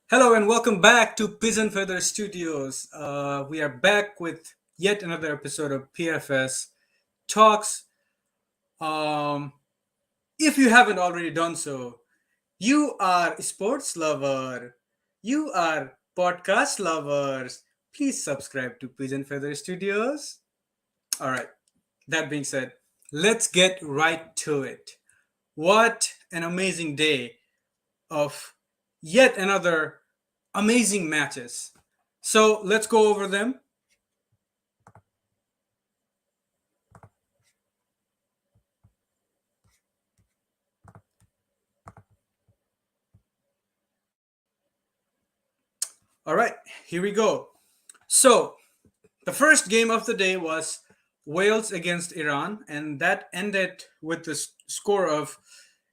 Hello and welcome back to Pigeon Feather Studios. We are back with yet another episode of PFS Talks. Um, if you haven't already done so, you are a sports lover, you are podcast lovers. Please subscribe to Pigeon Feather Studios. All right, that being said, let's get right to it. What an amazing day of yet another amazing matches. So let's go over them. All right, here we go. So the first game of the day was Wales against Iran, and that ended with the score of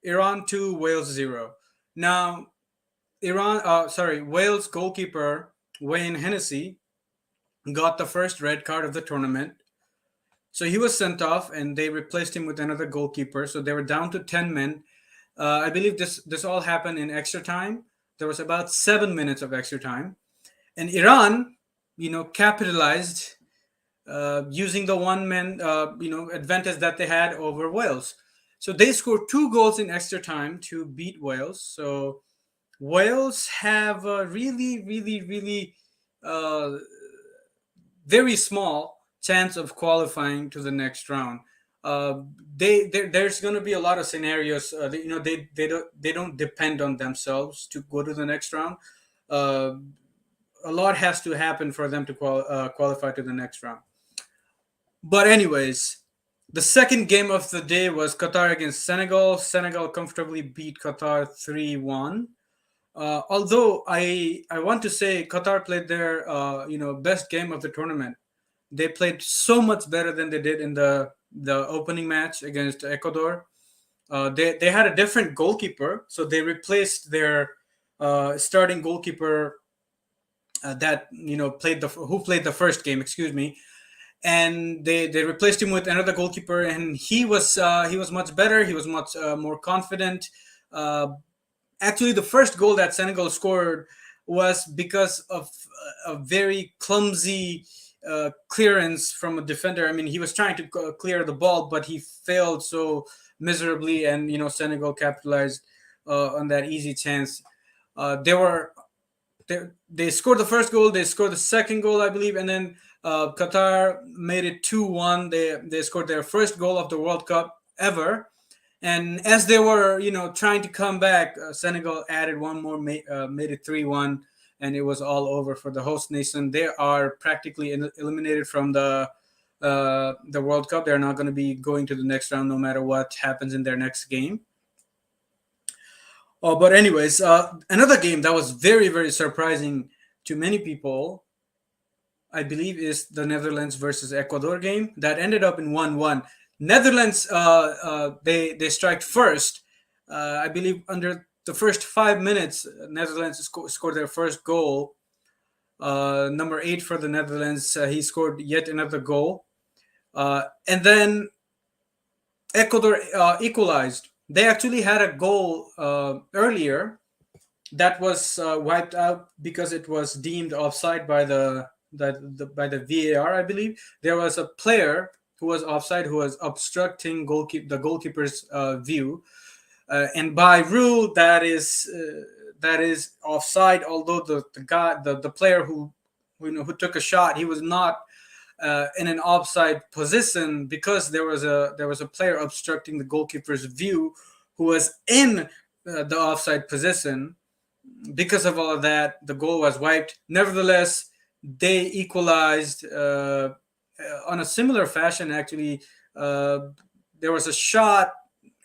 Iran 2, Wales 0. Now, Wales goalkeeper Wayne Hennessey got the first red card of the tournament. So he was sent off, and they replaced him with another goalkeeper. So they were down to 10 men. I believe this all happened in extra time. There was about 7 minutes of extra time, and Iran, capitalized using the one man, advantage that they had over Wales. So they scored 2 goals in extra time to beat Wales. So Wales have a really, really, really uh, very small chance of qualifying to the next round. Uh, there's going to be a lot of scenarios. They don't depend on themselves to go to the next round. Uh, a lot has to happen for them to qualify to the next round. But anyways, the second game of the day was Qatar against Senegal. Senegal comfortably beat Qatar 3-1. Although I want to say Qatar played their best game of the tournament. They played so much better than they did in the opening match against Ecuador. They had a different goalkeeper, so they replaced their starting goalkeeper that played the first game. Excuse me, and they replaced him with another goalkeeper, and he was much better. He was much more confident. Uh, Actually, the first goal that Senegal scored was because of a very clumsy clearance from a defender. I mean, he was trying to clear the ball, but he failed so miserably, and Senegal capitalized on that easy chance. They scored the first goal. They scored the second goal, I believe, and then Qatar made it 2-1. They scored their first goal of the World Cup ever. And as they were, trying to come back, Senegal added one more, made it 3-1, and it was all over for the host nation. They are practically eliminated from the World Cup. They're not going to be going to the next round, no matter what happens in their next game. But anyways, another game that was very, very surprising to many people, I believe, is the Netherlands versus Ecuador game that ended up in 1-1. Netherlands, they strike first. I believe under the first 5 minutes, Netherlands scored their first goal. Number 8 for the Netherlands, he scored yet another goal. And then Ecuador equalized. They actually had a goal earlier that was wiped out because it was deemed offside by the VAR. I believe there was a player who was offside who was obstructing the goalkeeper's view, and by rule that is offside. Although the player who took a shot, he was not in an offside position because there was a player obstructing the goalkeeper's view who was in the offside position. Because of all of that, the goal was wiped. Nevertheless, they equalized on a similar fashion. Actually, there was a shot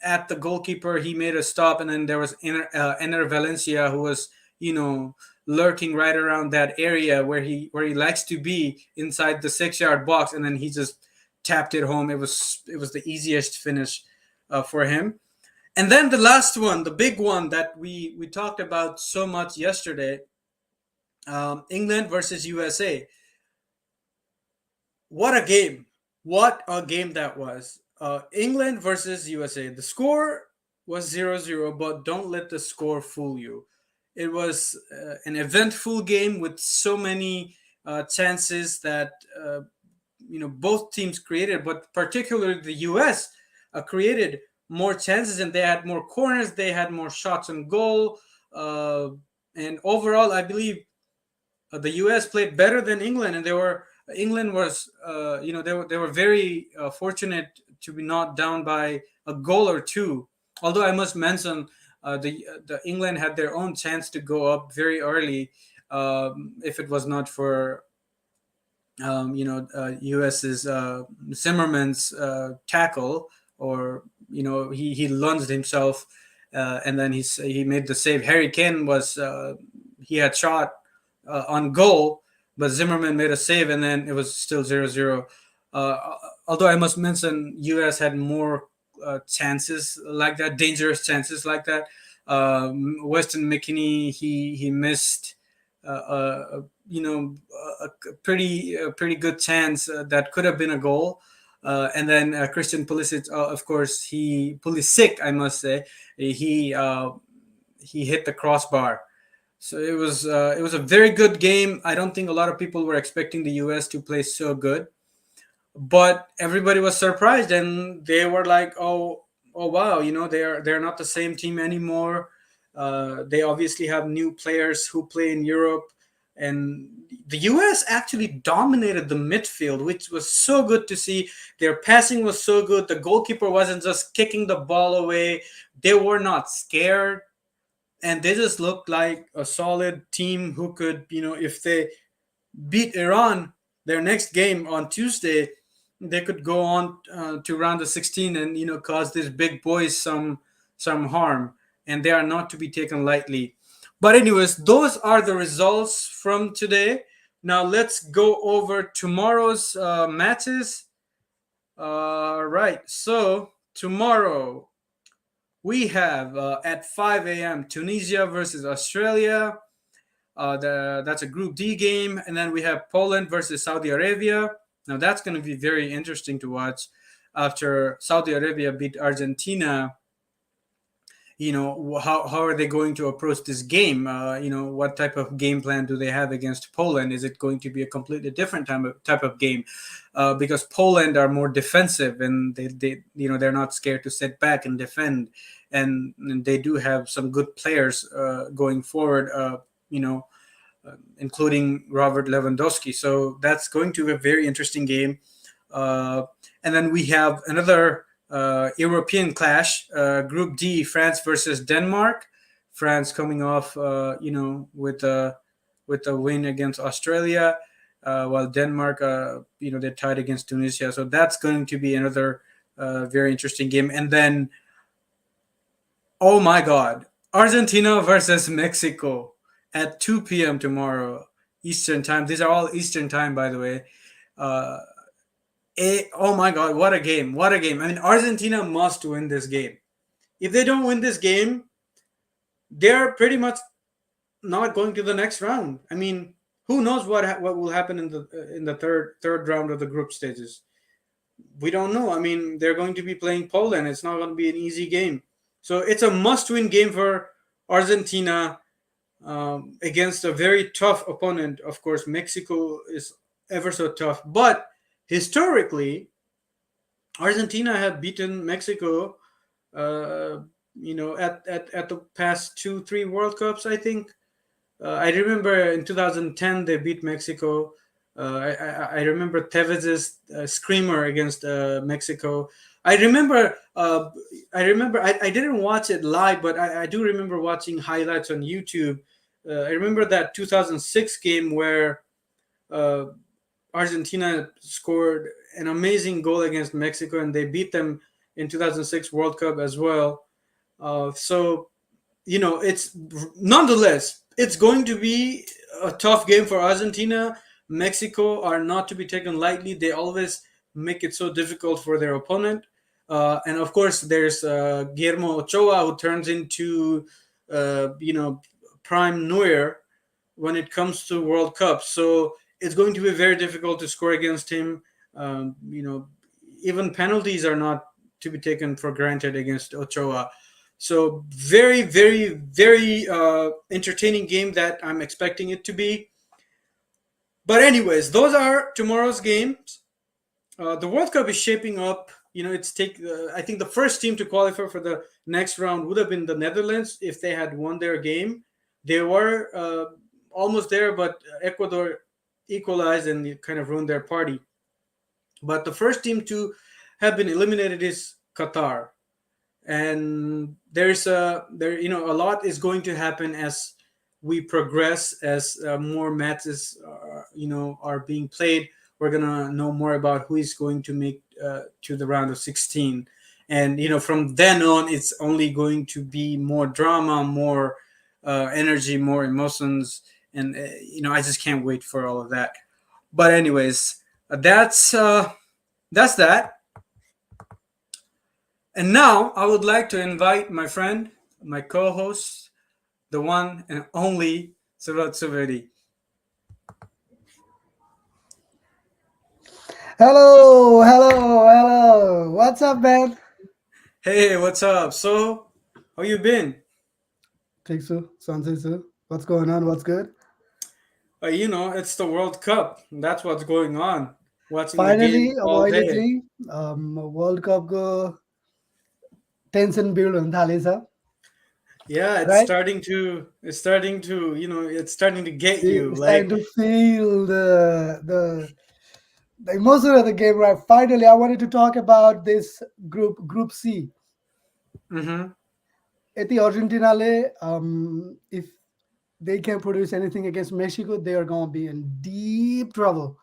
at the goalkeeper. He made a stop, and then there was Ener Valencia, who was lurking right around that area where he likes to be inside the 6-yard box, and then he just tapped it home. It was the easiest finish for him. And then the last one, the big one that we talked about so much yesterday, England versus USA. What a game! What a game that was. England versus USA. The score was 0-0, but don't let the score fool you. It was an eventful game with so many chances that both teams created, but particularly the U.S. Created more chances, and they had more corners, they had more shots on goal, and overall, I believe the U.S. played better than England, and England was they were very fortunate to be not down by a goal or two. Although I must mention the England had their own chance to go up very early, if it was not for US's Zimmerman's tackle, or he lunged himself, and then he made the save. Harry Kane was he had shot on goal, but Zimmerman made a save, and then it was still 0-0. Although I must mention, US had more chances like that, dangerous chances like that. Weston McKennie, he missed a pretty good chance that could have been a goal. And then Christian Pulisic, of course, Pulisic, I must say, he hit the crossbar. So it was a very good game. I don't think a lot of people were expecting the US to play so good, but everybody was surprised, and they were like, "Oh wow, they're not the same team anymore." They obviously have new players who play in Europe, and the US actually dominated the midfield, which was so good to see. Their passing was so good. The goalkeeper wasn't just kicking the ball away. They were not scared, and they just looked like a solid team who could, if they beat Iran their next game on Tuesday, they could go on to round of 16 and cause these big boys some harm, and they are not to be taken lightly. But anyways, those are the results from today. Now let's go over tomorrow's matches. Right. So tomorrow we have at 5 a.m. Tunisia versus Australia. That's a Group D game, and then we have Poland versus Saudi Arabia. Now that's going to be very interesting to watch. After Saudi Arabia beat Argentina, how are they going to approach this game? What type of game plan do they have against Poland? Is it going to be a completely different type of game? Because Poland are more defensive, and they're not scared to sit back and defend, and they do have some good players going forward. Including Robert Lewandowski. So that's going to be a very interesting game. And then we have another European clash, Group D, France versus Denmark. France coming off, with a win against Australia, while Denmark, they're tied against Tunisia. So that's going to be another very interesting game. And then, oh my God, Argentina versus Mexico at 2 p.m. tomorrow, Eastern time. These are all Eastern time, by the way. Oh my God, what a game. What a game. I mean, Argentina must win this game. If they don't win this game, they're pretty much not going to the next round. I mean, who knows what will happen in the third round of the group stages. We don't know. I mean, they're going to be playing Poland. It's not going to be an easy game. So it's a must-win game for Argentina. Against a very tough opponent. Of course, Mexico is ever so tough, but historically, Argentina have beaten Mexico, at the past 2-3 World Cups, I think. I remember in 2010 they beat Mexico. I remember Tevez's screamer against Mexico. I remember. I didn't watch it live, but I do remember watching highlights on YouTube. I remember that 2006 game where Argentina scored an amazing goal against Mexico, and they beat them in 2006 World Cup as well. So it's nonetheless, it's going to be a tough game for Argentina. Mexico are not to be taken lightly. They always make it so difficult for their opponent. And of course, there's Guillermo Ochoa, who turns into, prime Neuer when it comes to World Cup. So it's going to be very difficult to score against him. Even penalties are not to be taken for granted against Ochoa. So very, very, very entertaining game that I'm expecting it to be. But anyways, those are tomorrow's games. The World Cup is shaping up. It's take. I think the first team to qualify for the next round would have been the Netherlands if they had won their game. They were almost there, but Ecuador equalized and kind of ruined their party. But the first team to have been eliminated is Qatar, and a lot is going to happen as we progress, as more matches are being played. We're gonna know more about who is going to make to the round of 16, and from then on it's only going to be more drama, more energy, more emotions, and I just can't wait for all of that. But anyways, that's that. And now I would like to invite my friend, my co-host, the one and only Suraj Subedi. Hello, hello, hello. What's up, man? Hey, what's up? So, how you been? Tiksu, Sansesu. What's going on? What's good? It's the World Cup. That's what's going on. Watching the Finally, games अब all अहिले day. चाहिँ world कपको tension build हुन थालेछ Yeah, it's right starting to. It's starting to. It's starting to get you. starting Like, to feel the emotion of the game, right? Finally, I wanted to talk about this group C. mm-hmm. यति अर्जेन्टिनाले if they can produce anything against Mexico, they are going to be in deep trouble.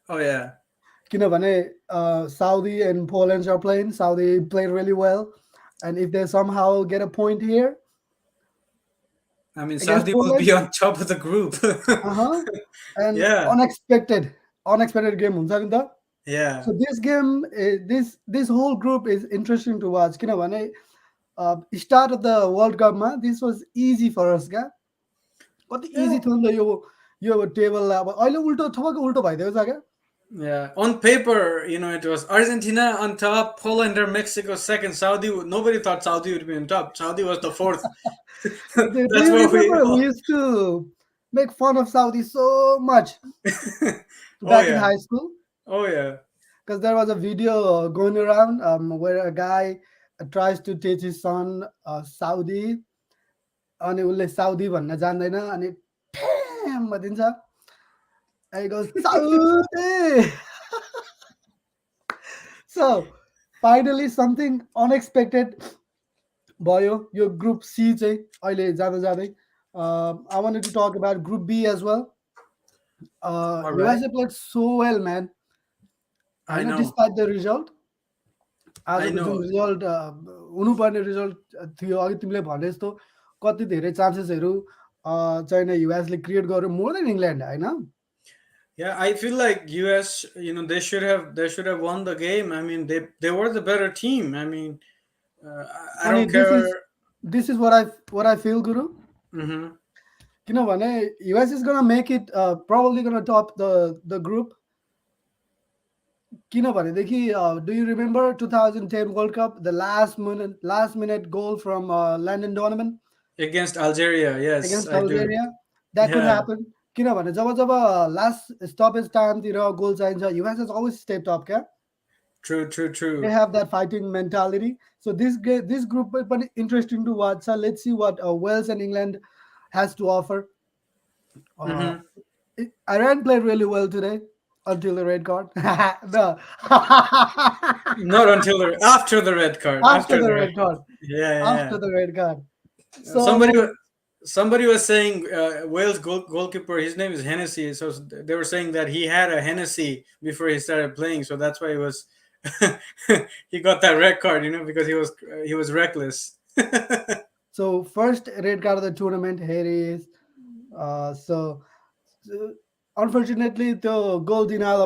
Oh yeah. किनभने Saudi and Poland are playing. Saudi played really well, and if they somehow get a point here I mean, against Saudi will be Poland, on top of the group. uh-huh, and Yeah. unexpected game हुन्छ नि त. Yeah. So this game, this whole group is interesting to watch. किनभने start of the World Cup मा this was easy for us क्या कति Yeah. Easy थियो नि त यो टेबल अब अहिले उल्टो थपक्क उल्टो भइदिएको छ क्या. Yeah, on paper, it was Argentina on top, Poland or Mexico second. Nobody thought Saudi would be on top. Saudi was the fourth. Do That's you what we. remember we used to make fun of Saudi so much Oh back in yeah, high school? oh yeah. Because there was a video going around where a guy tries to teach his son Saudi अनि उसले Saudi भन्न जान्दैन अनि ठ्याम भनिदिन्छ and he goes Saudi. So finally something unexpected भयो यो group C चाहिँ अहिले जाँदा जाँदै I wanted to talk about group B as well. All right. USA played so well, man. I होइन know. Despite the result I आजको जुन know. Result हुनुपर्ने result थियो अघि तिमीले भने जस्तो कति धेरै चान्सेसहरू चाहिँ युएसले क्रिएट गर्यो मोर देन इङ्ल्यान्ड होइन. Yeah, I feel like US. They should have won the game. I mean, they were the better team. I mean, I अनि don't care. This is what I feel guru. Hmm. किनभने US is gonna make it probably gonna top the group. किनभनेदेखि do you remember 2010 world cup the last minute goal from Landon Donovan Against Algeria, yes, against I do. Algeria? That could Yeah, happen. किनभने जब last stoppage टाइमतिर गोल चाहिन्छ US has always stepped up क्या. true, true, They true. have that fighting mentality. So this group पनि interesting to watch. So let's see what Wales and England has to offer. Uh, Hmm. Iran played really well today until the red card. No. Not until after the red card. After After the the red. red card. Yeah, After the red card. yeah. Somebody So somebody was saying Wales goalkeeper. His name is Hennessey. So they were saying that he had a Hennessy before he started playing. So that's why he was he got that red card. Because he was reckless. so first red card of the tournament, here he is. So unfortunately the goal denial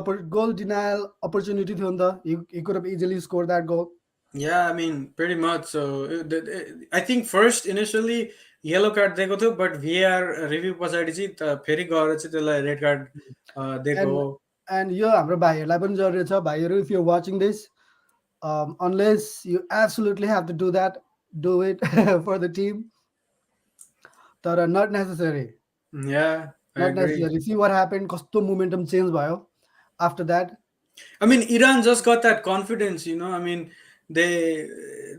opportunity थियो नि त. He could have easily scored that goal. Yeah, I mean, pretty much. So I think first initially yellow card दिएको थियो, but VAR review पछाडि चाहिँ फेरि गएर चाहिँ त्यसलाई red card दिएको And हो. and यो हाम्रो भाइहरूलाई पनि जरुरी छ भाइहरू, if you're watching this, unless you absolutely have to do that, do it for the team, but not necessary. Yeah, I Not agree. necessary. See what happened? Kasto momentum change भयो after that. I mean, Iran just got that confidence, you know. I mean, they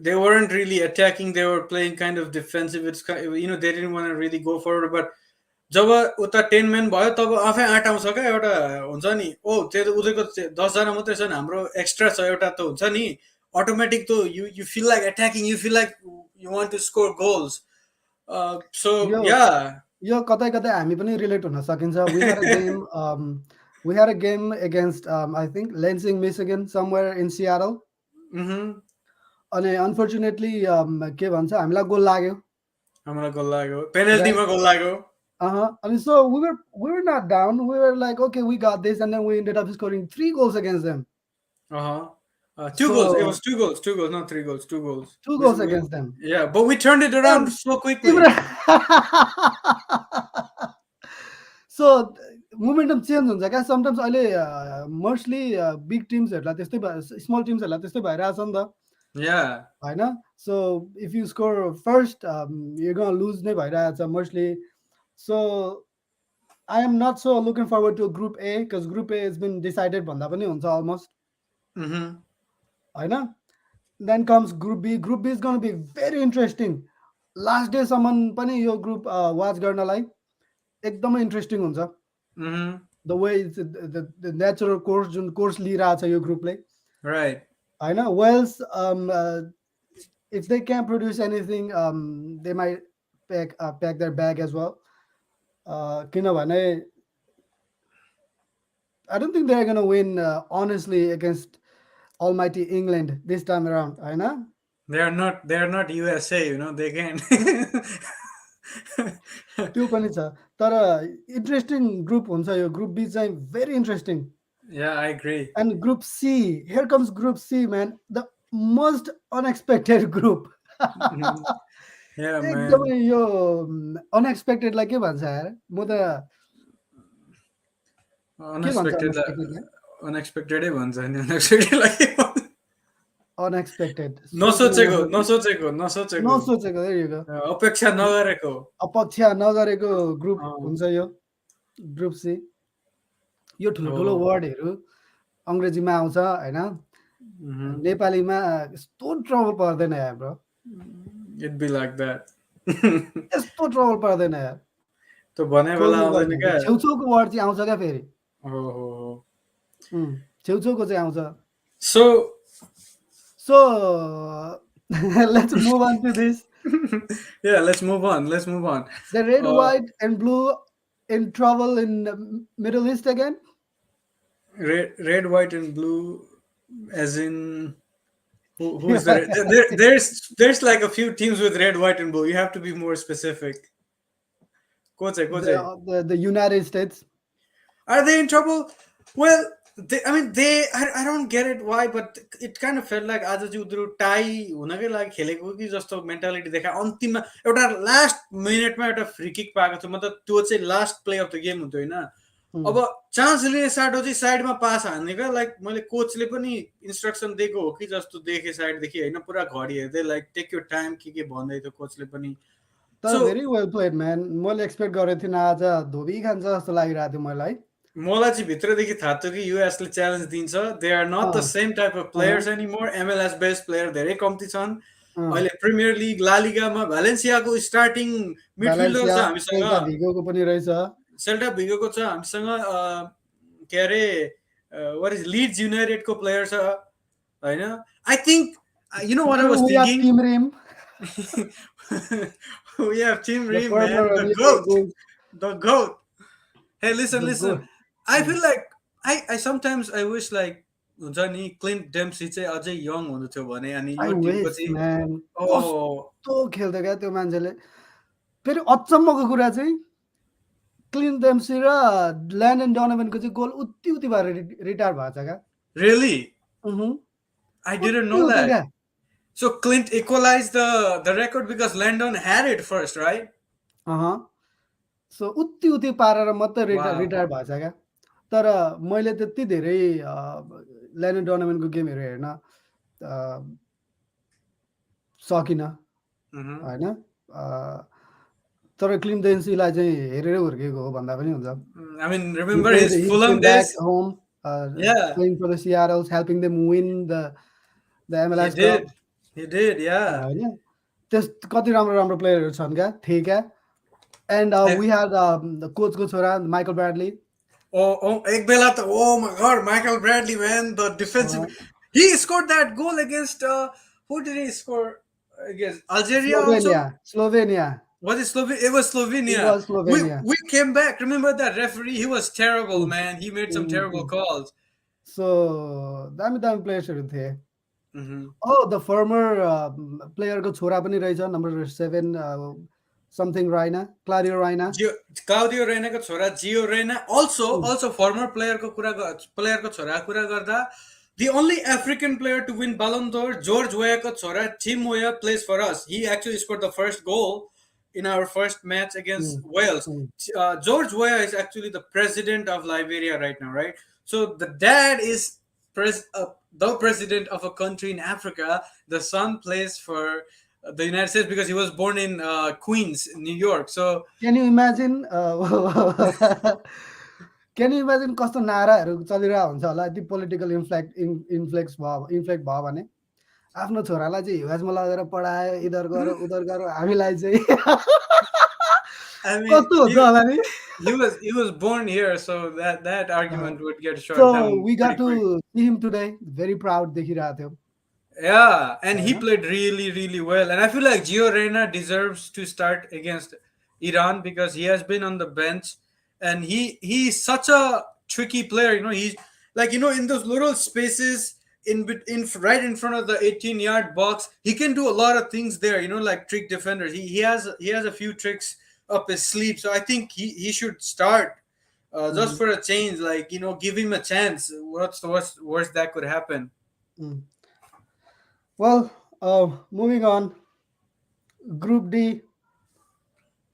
they weren't really attacking; they were playing kind of defensive. You know, they didn't want to really go forward. But जब उता 10 म्यान भयो तब आफै आँट आउँछ क्या एउटा हुन्छ नि ओ त्यो उनीहरूको 10 जना मात्रै छन् हाम्रो एक्स्ट्रा छ एउटा त हुन्छ नि अटोमेटिक त you feel like attacking you feel like you want to score goals so यो या यो कतै कतै हामी पनि रिलेट हुन सकिन्छ. We had a game against I think Lansing, Michigan, somewhere in Seattle. अनि unfortunately के भन्छ हामीलाई गोल लाग्यो. हामीलाई गोल लाग्यो पेनल्टीमा गोल लाग्यो. And so we were not down. We were like, okay, we got this, and then we ended up scoring 3 goals against them. Two goals. It So was 2 goals, not 3 goals. 2 goals. 2 goals against them. Yeah, but we turned it around so quickly. So momentum change हुन्छ क्या sometimes अहिले mostly big teamsहरुलाई त्यस्तै small teamsहरुलाई त्यस्तै भइरहेछ नि त. Yeah. Hahn? So if you score first, you're gonna lose नै भइरहेछ mostly. So I am not so looking forward to Group A because Group A has been decided भन्दा पनि हुन्छ almost. Hahn? Then comes Group B. Group B is going to be very interesting. Last day सम्म पनि यो group watch गर्नलाई एकदमै interesting हुन्छ. The way the natural course Jun course लिइरहेछ yo ग्रुपले. Right. Hahn? Wales if they can't produce anything they might pack their bag as well. किनभने I don't think they're going to win honestly against almighty England this time around. Hahn? They are not USA, you know, they can. त्यो पनि छ तर interesting group हुन्छ यो group B चाहिँ very interesting. Yeah, I agree. And Group C, here comes Group C, man, the most unexpected group. Yeah, man. एकदमै यो unexpected लाई के भन्छ यार म त unexpected भन्छ नि unexpected लागि unexpected नसोचेको there you go अपेक्षा नगरेको ग्रुप हुन्छ यो ग्रुप सी यो ठुलो ठुलो वर्डहरु अंग्रेजीमा आउँछ हैन नेपालीमा यस्तो ट्रबल पर्दैन यार bro it be like that यस्तो ट्रबल पर्दैन यार त भने बेला आउँदैन के छेउछेउको वर्ड चाहिँ आउँछ क्या फेरि हो छेउछेउको चाहिँ आउँछ so let's move on to this. Yeah, let's move on. The red, white, and blue in trouble in the Middle East again? Red, white, and blue, as in who is there? There's like a few teams with red, white, and blue. You have to be more specific. The United States. Are they in trouble? Well, I don't get it why, but it kind of felt like आज चाहिँ उनीहरू tie हुनकै लागि खेलेको कि जस्तो mentality देखा अन्तिममा एउटा लास्ट मिनेटमा एउटा फ्री किक पाएको थियो मतलब त्यो चाहिँ last play of the game हुन्थ्यो हैन अब चान्स लिने साटो चाहिँ साइडमा पास हान्ने क्या लाइक मैले कोचले पनि इन्स्ट्रक्सन दिएको हो कि जस्तो देखे साइडदेखि हैन पुरा घडी हेर्दै लाइक टेक योर टाइम के भन्दै थियो कोचले पनि तर भेरी वेल प्लेड म्यान मैले एक्सपेक्ट गरेको थिएन आज धोबी खान्छ जस्तो लागिरहेको थियो मलाई मलाई चाहिँ भित्रदेखि थाहा थियो कि युएसले च्यालेन्ज दिन्छ they are not the same type of players anymore MLS based player धेरै कम्ती छन् अहिले प्रिमियर लिग ला लिगामा भ्यालेन्सियाको स्टार्टिङ मिडफिल्डर छ हामीसँग भिगोको पनि रहेछ सेल्टा भिगोको छ हामीसँग के अरे व्हाट इज लीड्स युनाइटेडको प्लेयर छ हैन I think you know what I was thinking Tim Ream we have team Reem, man, the goat. Hey, listen. I feel like I sometimes I wish like हुन्छ नि क्लिन्ट Dempsey चाहिँ अझै young हुनु थियो भने अनि यो टिमको चाहिँ कस्तो खेल्दै क्या त्यो मान्छेले फेरि अचम्मको कुरा चाहिँ क्लिन्ट डेम्सी र ल्यान्डन डोनोभनको चाहिँ गोल उति भएर रिटायर भएको छ क्या really I didn't know that. So Clint equalized the record because Landon had it first, right? So उति पारेर मात्रै रिटायर भएको छ क्या तर मैले त्यति धेरै ल्यान्डन डोनोभनको गेमहरु हेर्न सकिन Mm-hmm. होइन तर क्लिम डेन्सीलाई चाहिँ हेरेरै हुर्केको हो भन्दा पनि हुन्छ. I mean, He remember played. his He Fulham came back days? home, Yeah, playing for the Seattle's, helping them win the he MLS Cup. did. He did. Yeah. होइन त्यस कति राम्रो राम्रो प्लेयरहरू छन् क्या थिए क्या. And I, we had the coachको छोरा Michael Bradley. ek bela to, oh my God, Michael Bradley, man, the defensive. Uh, He scored that goal against. Who did he score against? Algeria also. Slovenia. Was it Slovenia? It was It Slovenia. was Slovenia. We came back. Remember that referee? He was terrible, Mm, man. He made some mm, terrible mm. calls. So दामी दामी प्लेयर्सहरू थिए. Mm-hmm. The former प्लेयरको छोरा पनि रहेछ number 7 something Raina, Claudio Raina. Claudio Reyna ko chhora Gio Reyna also former player ko chhora kura garda, the only African player to win Ballon d'Or, George Weah ko chhora Tim Weah plays for us. He actually scored the first goal in our first match against Mm, Wales. mm, George Weah is actually the president of Liberia right now, right? So the dad is the president of a country in Africa. The son plays for the United States because he was born in Queens, New York. So Can you imagine? Can you imagine कस्तो नाराहरू चलिरहेको हुन्छ होला यदि political इन्फ्लेक्ट भयो भने आफ्नो छोरालाई चाहिँ हिवाजमा लगेर पढायो इधर गरो उधर गरो हामीलाई चाहिँ I mean, कस्तो हुन्छ होला नि. he was born here, so that Uh, argument would get shut so down we got pretty quick. to see him today. Very proud देखिरहेको थियो Yeah, and he होइन. played really, really well. And I feel like Gio Reyna deserves to start against Iran because he has been on the bench, and he's such a tricky player. He's like in those little spaces in right in front of the 18-yard box. He can do a lot of things there. Like trick defenders. He has a few tricks up his sleeve. So I think he should start. Just Mm, for a change, like give him a chance. What's the worst that could happen? mm. Well, moving on. Group D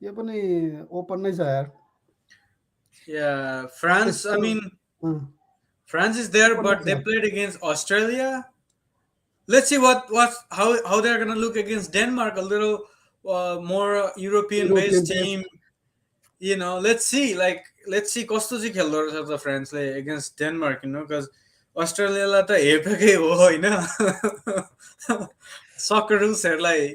यो पनि open नै छ यार. Yeah, France. I त्यस्तो mean, uh, France is there, open नै but they छ. played against Australia. Let's see how they're gonna look against Denmark, a little more European-based European base. team. Let's see कस्तो चाहिँ खेल्दो रहेछ त फ्रान्सले against Denmark, because अस्ट्रेलियालाई त हेपेकै हो होइन. सकरुसहरूलाई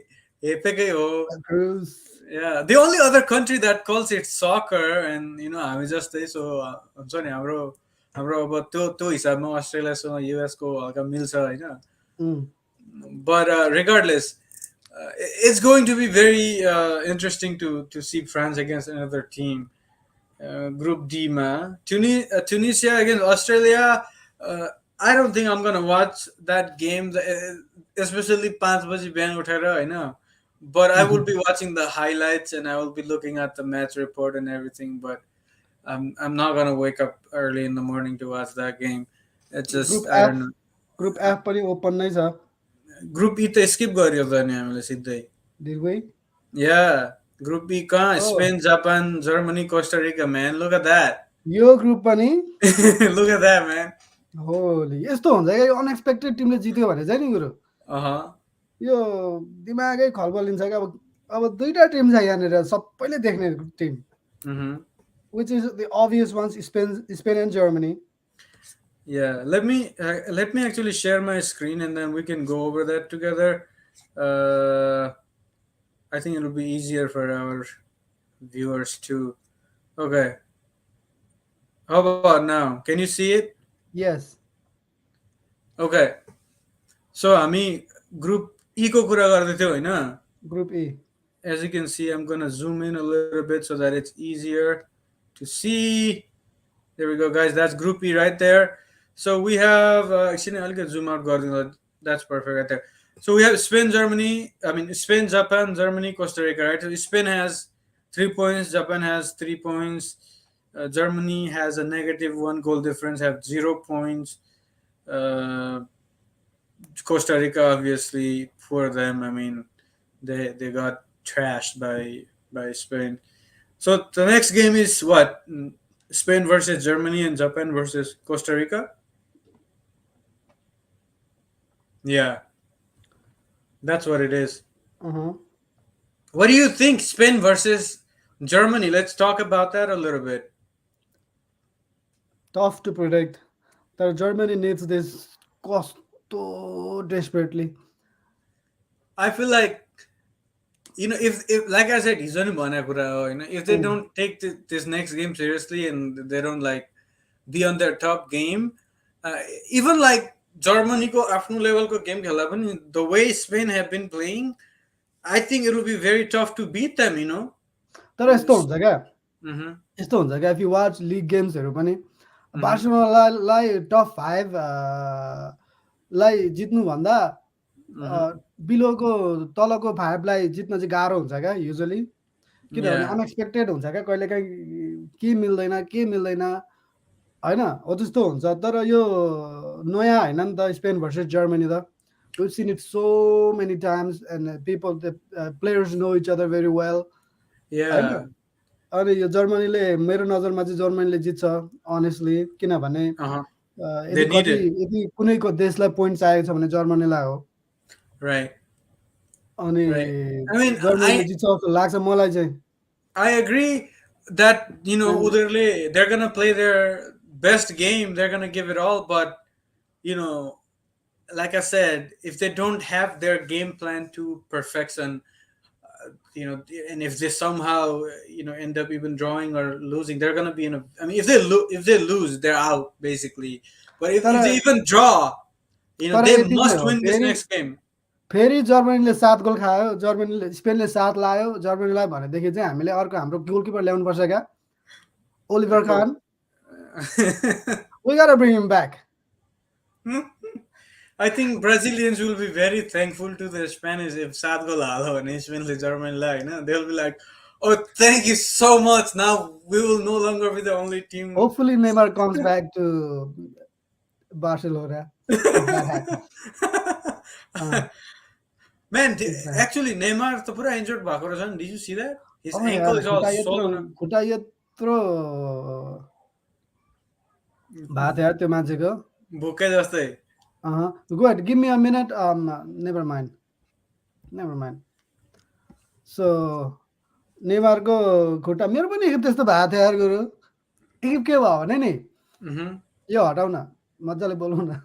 हेपेकै हो. Cruz. Yeah, the only other country that calls it soccer, and हामी जस्तै so हुन्छ नि हाम्रो अब त्यो हिसाबमा अस्ट्रेलियासँग युएसको हल्का मिल्छ होइन. Mm. But regardless, it's going to be very interesting to see France against another team. Group D ma Tunisia against Australia. I don't think I'm gonna watch that game, especially 5 बजी बिहान उठेर होइन. But I will be watching the highlights and I will be looking at the match report and everything. But I'm not gonna wake up early in the morning to watch that game. It's Group just I F don't know. Group F पनि open नै छ. Group E त skip गर्यो त नि हामीले सिधै. Did we? Yeah, Group B कहाँ Oh, Spain, Japan, Germany, Costa Rica, man. Look at that. Yo group पनि Look at that, man. Holi यस्तो हुन्छ क्या अनएक्सपेक्टेड टिमले जित्यो भने चाहिँ नि कुरो Uh-huh. यो दिमागै खलबलिन्छ क्या. अब दुईटा टिम छ यहाँनिर सबैले देख्ने Tim Mm-hmm. which is the obvious ones, Spain and Germany. Yeah, let me actually share my screen and then we can go over that together. I think it'll be easier for our viewers too. Okay. How about now? Can you see it? Yes. Okay. So हामी group E को कुरा गर्दै थियौ होइन. Group E. As you can see, I'm gonna zoom in a little bit so that it's easier to see. There we go, guys. That's Group E right there. So we have actually I'll get zoom out. That's perfect right there. So we have Spain, Japan, Germany, Costa Rica. Right. So Spain has 3 points. Japan has 3 points. Germany has a negative 1 goal difference. Have 0 points. Uh, Costa Rica, obviously, for them. I mean, they got trashed by Spain. So the next game is what? Spain versus Germany and Japan versus Costa Rica. Yeah, that's what it is. Uh-huh. What do you think, Spain versus Germany? Let's talk about that a little bit. Tough to predict. The Germany needs this cost so desperately. I feel like, if like I said, हिजो नि भनेको कुरा हो, if they Mm. don't take this next game seriously and they don't like be on their top game, uh, even like Germany को आफ्नो लेभलको game खेल्दा पनि the way Spain have been playing, I think it will be very tough to beat them. तर यस्तो हुन्छ क्या, Mm-hmm. यस्तो हुन्छ क्या, इफ यु वाच लिग गेम्सहरू पनि Mm-hmm. बार्सिलोनालाई टप 5 लाई जित्नुभन्दा Mm-hmm. बिलोको तलको 5 लाई जित्न चाहिँ गाह्रो हुन्छ क्या युजली, किनभने Yeah. अनएक्सपेक्टेड हुन्छ क्या, कहिलेकाहीँ के मिल्दैन के मिल्दैन होइन, हो त्यस्तो हुन्छ। तर यो नयाँ होइन नि त स्पेन भर्सेस जर्मनी त, we've seen it so many times and people, the players know each other very well होइन। Yeah. अनि यो जर्मनीले, मेरो नजरमा चाहिँ जर्मनीले जित्छ अनेस्टली, किनभने Uh-huh. यदि They need कति, it. यदि कुनैको देशलाई पोइन्ट चाहिएको छ भने जर्मनीलाई हो। Right. अनि Right. I mean, जर्मनीले जित्छ जस्तो लाग्छ मलाई चाहिँ। I agree that And Uderle, they're gonna play their best game. They're gonna give it all, but you know, like I said, if they don't have their game plan to perfection, and if they somehow end up even drawing or losing, they're gonna be in a. I mean, if they lose, they're out basically. But if they तर even draw, तर they यति चाहिँ must हो, win this फेरि next game. फेरि जर्मनीले 7 गोल खायो, जर्मनीले, स्पेनले 7 लायो जर्मनीलाई भनेदेखि चाहिँ हामीले अर्को हाम्रो गोलकिपर ल्याउनुपर्छ क्या, Oliver Khan. We gotta bring him back. I think Brazilians will be very thankful to the Spanish if सात गोल हाल्यो भने स्पेनले जर्मनीलाई होइन, they'll be like, oh, thank you so much, now we will no longer be the only team. Hopefully Neymar comes back to Barcelona if that happens. Man, If that, actually Neymar त पुरा injured भएको रहेछ नि, did you see that? His oh ankle यार, is all swollen up. खुट्टा यत्रो भएको थियो यार त्यो मान्छेको। भुके जस्तै. Go ahead, give me a minute. Never mind. So नेमारको खुट्टा, मेरो पनि एकखेप त्यस्तो भएको थियो यार गुरु। एकखेप के भयो भने नि, यो हटाउ न, मजाले बोलौँ न।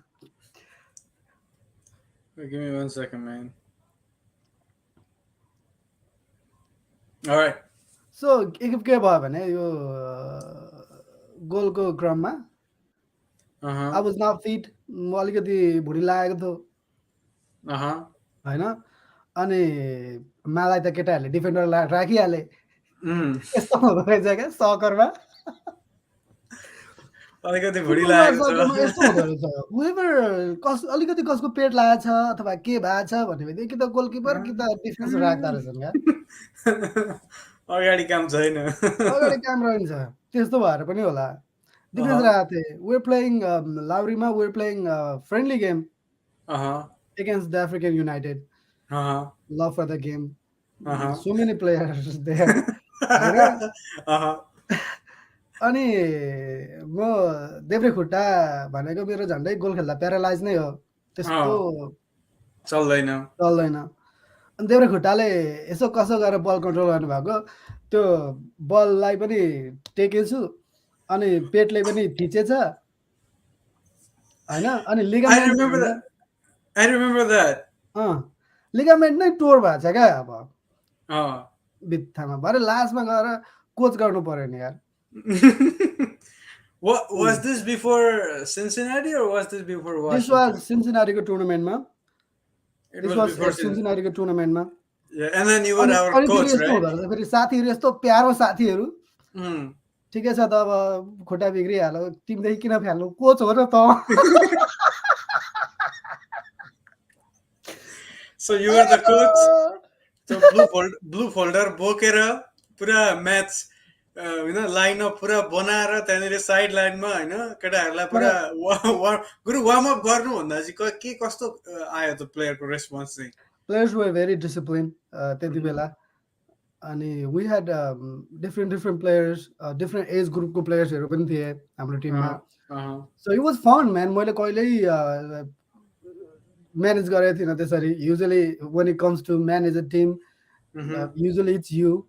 Give me 1 second, man. All right. सो एकखेप के भयो भने यो गोलको क्रममा आई वाज नट फिट, म अलिकति भुँडी लागेको थियो होइन, अनि मलाई त केटाहरूले डिफेन्डर राखिहाले, यस्तो हुँदो रहेछ क्या सकरमा। अलिकति भुँडी फुटबल लागेको सकरमा यस्तो हुँदो रहेछ, वेभर अलिकति कसको पेट लागेको छ अथवा के भएको छ भनेपछि कि त गोलकिपर कि त डिफेन्स राख्दा रहेछन् क्या, अगाडि काम छैन। अगाडि काम रहन्छ, त्यस्तो भएर पनि होला डिफेन्स राखेको थिएँ। वेयर प्लेइङ लाउरीमा, we're playing friendly game against the African United. Love for the game. So many players there. अनि म देब्रे खुट्टा भनेको मेरो झन्डै गोल खेल्दा प्यारालाइज नै हो, त्यस्तो चल्दैन। अनि देब्रे खुट्टाले यसो कसो गरेर बल कन्ट्रोल गर्नुभएको, त्यो बललाई पनि टेकेछु अनि पेटले पनि थिचेछ होइन, अनि ligament, I remember that. Ligament नै टोर भएको छ क्या अब बित्थामा, भरे लास्टमा गएर कोच गर्नु पर्यो नि यार। What was this before Cincinnati or was this before Washington? This was Cincinnati को टुर्नामेन्टमा, this was Cincinnati को टुर्नामेन्टमा। Yeah, and then you were our coach, right? फेरि साथीहरू यस्तो प्यारो साथीहरू, ठिकै छ त अब खुट्टा बिग्रिहाल्यो टिमदेखि किन फ्याल्नु, कोच हो र त। So you were the coach. So blue folder बोकेर पुरा म्याच लाइनअप पुरा बनाएर त्यहाँनिर साइड लाइनमा होइन केटाहरूलाई पुरा गुरु वार्म अप गर्नु भन्दा चाहिँ के कस्तो आयो त प्लेयरको रेस्पोन्स चाहिँ? Players were very disciplined त्यति बेला, अनि we had different players, different age group को प्लेयर्सहरू पनि थिए हाम्रो टिममा। So it was fun man, मैले कहिल्यै म्यानेज गरेको थिइनँ त्यसरी। Usually when it comes to manage a team, usually it's you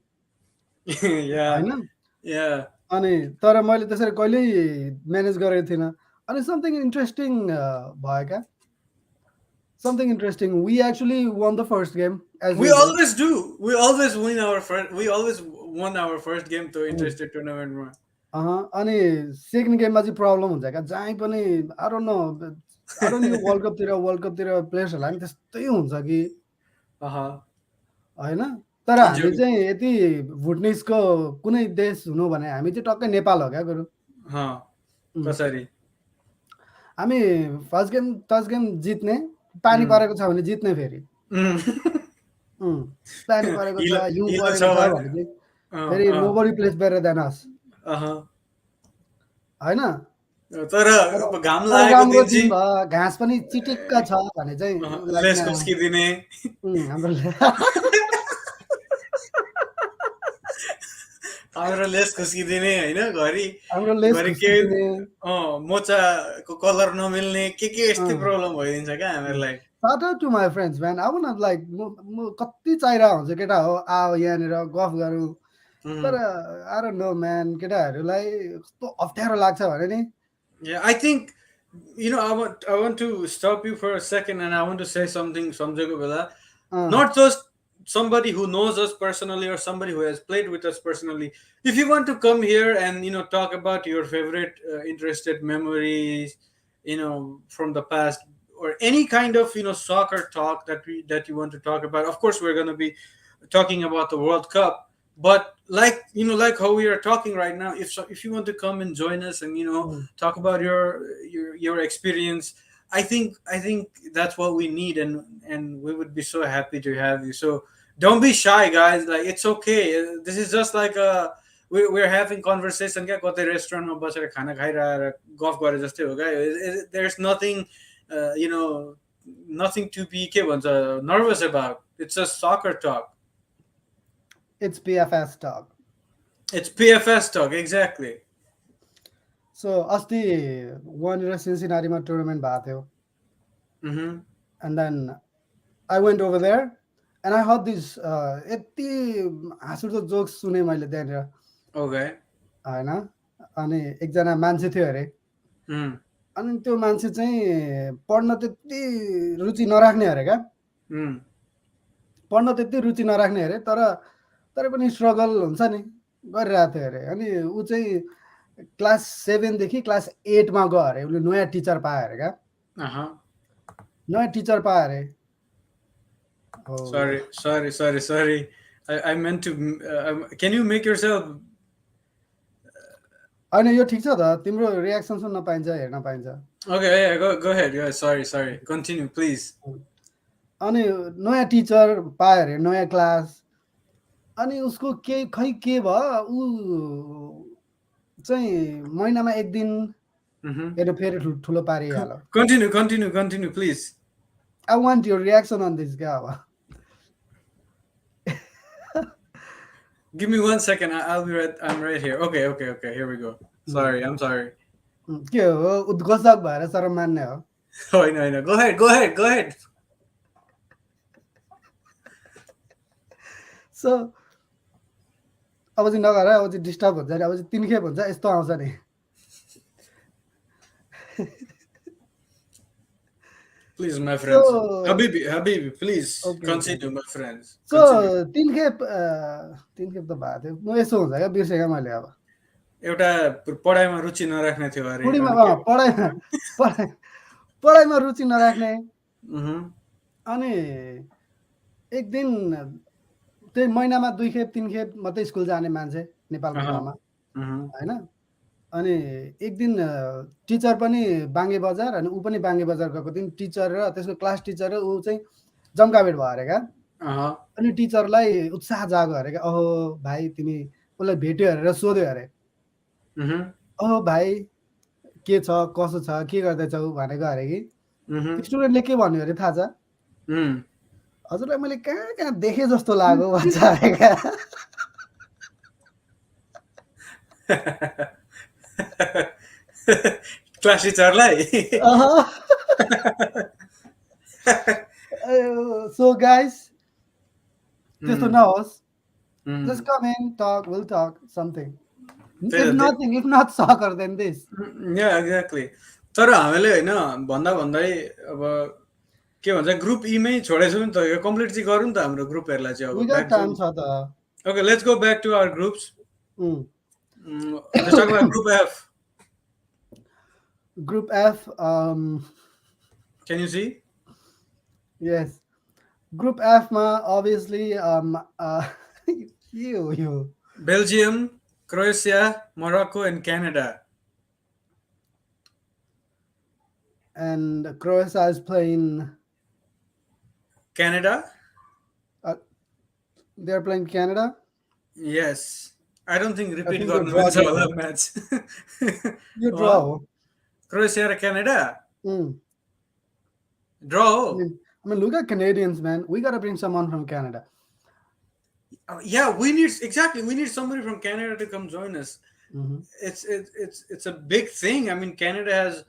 Yeah, होइन. yeah. अनि तर मैले त्यसरी कहिल्यै म्यानेज गरेको थिइनँ. अनि समथिङ इन्ट्रेस्टिङ भयो क्या. Something interesting. We actually won the first game as We usual. always do. We always win our first. We always won our first game to interested tournament. अनि सेकेन्ड गेममा चाहिँ problem हुन्छ क्या. जहीँ पनि I don't know, I don't यो world कपतिर प्लेयर्सहरूलाई पनि त्यस्तै हुन्छ कि होइन. तर हामी Injury. चाहिँ यति भुटनिसको कुनै देश हुनु भने हामी चाहिँ टक्कै नेपाल हो क्या गुरु. कसरी? हामी फर्स्ट गेम जित्ने, पानी परेको छ भने जित्ने, फेरि पानी परेको छ, हिउँ परेको छ भने चाहिँ फेरि nobody place better than us होइन. तर घाम लागेको राम्रो दिन टिम चाहिँ भयो, घाँस पनि चिटिक्क छ भने चाहिँ लेस खुस्किदिने, हाम्रो हाम्रो लेस खुस्किदिने होइन, घरि लेस घरि के मोचाको कलर नमिल्ने के यस्तै प्रब्लम भइदिन्छ क्या हामीहरूलाई. Shout out to my friends, man. I wanna like म कति चाहिरहेको हुन्छ केटा हो आओ यहाँनिर गफ गरौँ. तर I don't know, man. केटाहरूलाई कस्तो अप्ठ्यारो लाग्छ भने नि. Yeah, I think I want to stop you for a second, and I want to say something. Samjheko bela, not just somebody who knows us personally or somebody who has played with us personally. If you want to come here and talk about your favorite interested memories, from the past, or any kind of soccer talk that you want to talk about, of course we're going to be talking about the World Cup. But like how we are talking right now, if you want to come and join us and talk about your experience, I think that's what we need, and we would be so happy to have you. So don't be shy, guys. Like, it's okay. This is just like we're having conversation. Kya kote restaurant ma basera khana khaira golf gare jastai ho kya. There's nothing nothing to be nervous about. It's just soccer talk. It's PFS talk. It's PFS talk, exactly. So अस्ति वहाँनिर सिन्सिनाटीमा tournament भएको थियो. And then I went over there and I heard this यति हाँसउठ्दो jokes सुने मैले त्यहाँनिर. Okay. होइन. अनि एकजना मान्छे थियो अरे. अनि त्यो मान्छे चाहिँ पढ्न त्यति रुचि नराख्ने अरे क्या. पढ्न त्यति रुचि नराख्ने अरे, तर पनि स्ट्रगल हुन्छ नि, गरिरहेको थियो अरे. अनि ऊ चाहिँ क्लास 7 देखि क्लास 8 मा गयो अरे. उसले नयाँ टिचर पायो अरे क्या. नयाँ टिचर पायो अरे. Sorry. I meant to. Can you make yourself? होइन, यो ठिक छ त. तिम्रो रियाक्सन सुन्न पाइन्छ, हेर्न पाइन्छ. Okay, yeah, go ahead. Yeah, sorry. Continue, please. अनि नयाँ टिचर पायो अरे, नयाँ क्लास. अनि उसको के भयो, ऊ चाहिँ महिनामा एक दिन फेरि ठुलो पारिहाल्यो. Continue, please. I want your reaction on this guy. Give me 1 second. I'll be right. I'm right here. Okay. Here we go. Sorry, I'm sorry. के हो, उद्घोषक भएर शरम मान्ने हो? होइन. Go ahead. So अब चाहिँ नगर, अब चाहिँ डिस्टर्ब हुन्छ नि. अब चाहिँ 3 खेप हुन्छ, यस्तो आउँछ नि. Please, my friends. Habibi, please continue, my friends. So 3 खेप त भएको थियो. म यसो हुन्छ क्या, बिर्सेँ मैले. अब एउटा पढाइमा रुचि नराख्ने थियो अरे. पढाइमा रुचि नराख्ने. अनि एक दिन त्यही महिनामा 2 खेप 3 खेप मात्रै स्कुल जाने मान्छे नेपालको ठाउँमा होइन. अनि एक दिन टिचर पनि बाङ्गे बजार, अनि ऊ पनि बाङ्गे बजार गएको दिन. टिचर र त्यसको क्लास टिचर र ऊ चाहिँ जम्काभेट भयो अरे क्या. अनि टिचरलाई उत्साह जाग्यो अरे क्या. ओहो भाइ, तिमी उसलाई भेट्यो अरे र सोध्यो अरे. ओहो भाइ, के छ, कसो छ, के गर्दैछौ भनेको अरे कि. स्टुडेन्टले के भन्यो अरे थाहा छ? हजुरलाई मैले कहाँ देखेँ जस्तो लाग्यो भन्छ अरे क्या. क्लास टिचरलाई. So guys, त्यस्तो Mm, नहोस्, just mm. come in, talk, we'll talk something. If त्यही त nothing, if not soccer, then this. या एक्ज्याक्टली तर हामीले होइन भन्दा भन्दै अब के भन्छ ग्रुप ईमै छोडेछौँ नि त यो कम्प्लिट चाहिँ गरौँ त हाम्रो ग्रुपहरूलाई चाहिँ We अब got ब्याक जाउँ time छ त. Okay let's go back to our groups Mm. Let's talk about group F Group F, can you see yes. Group F ma obviously you Belgium Croatia Morocco and Canada and Croatia is playing. Canada Uh, they're playing Canada. Yes I don't think I repeat think they गर्नु draw मिल्छ game. होला Huh? Match You draw. Croatia र Canada Mm. Draw हो I mean, look at Canadians, man. We gotta bring someone from Canada. Yeah, we need exactly. We need somebody from Canada to come join us. Mhm. It's a big thing. I mean, Canada has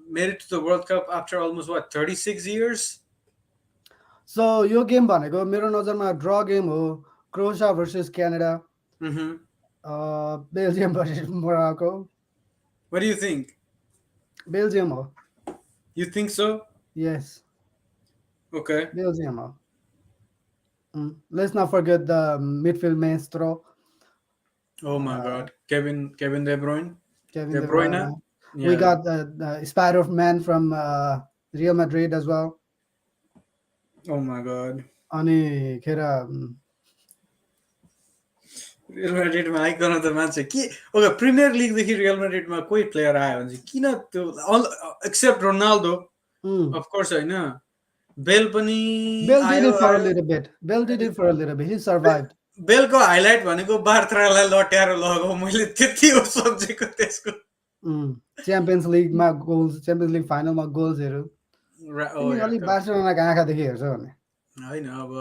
made it to the World Cup after almost what 36 years. So yo game भनेको मेरो नजरमा ड्र game हो. Croatia versus Canada. Mm-hmm. Belgium versus Morocco. What do you think? Belgium ho. You think so? Yes, Okay. Belgium ho. Let's not forget the midfield maestro. Oh my God, Kevin De Bruyne. Kevin De De Bruyne. Bruyne. Yeah. We got the Spider-Man from Real Madrid as well. Oh my God. अनि Kher real म्याड्रिडमा icon त मान्छे के okay premier लिगदेखि real म्याड्रिडमा कोही player आयो भने चाहिँ किन त्यो एक्सेप्ट रोनाल्डो अफकोर्स होइन बेल पनि Bell did आयो it for a आयो little bit. Bell did it for a little bit. He survived. बेलको हाइलाइट भनेको बार्थरालाई लट्याएर लगाऊ मैले त्यति हो सम्झेको त्यसको च्याम्पियन्स लिगमा गोल्स च्याम्पियन्स लिग फाइनलमा गोल्सहरू तिमी अलिक बार्सिलोनाको आँखादेखि हेर्छौ भने होइन अब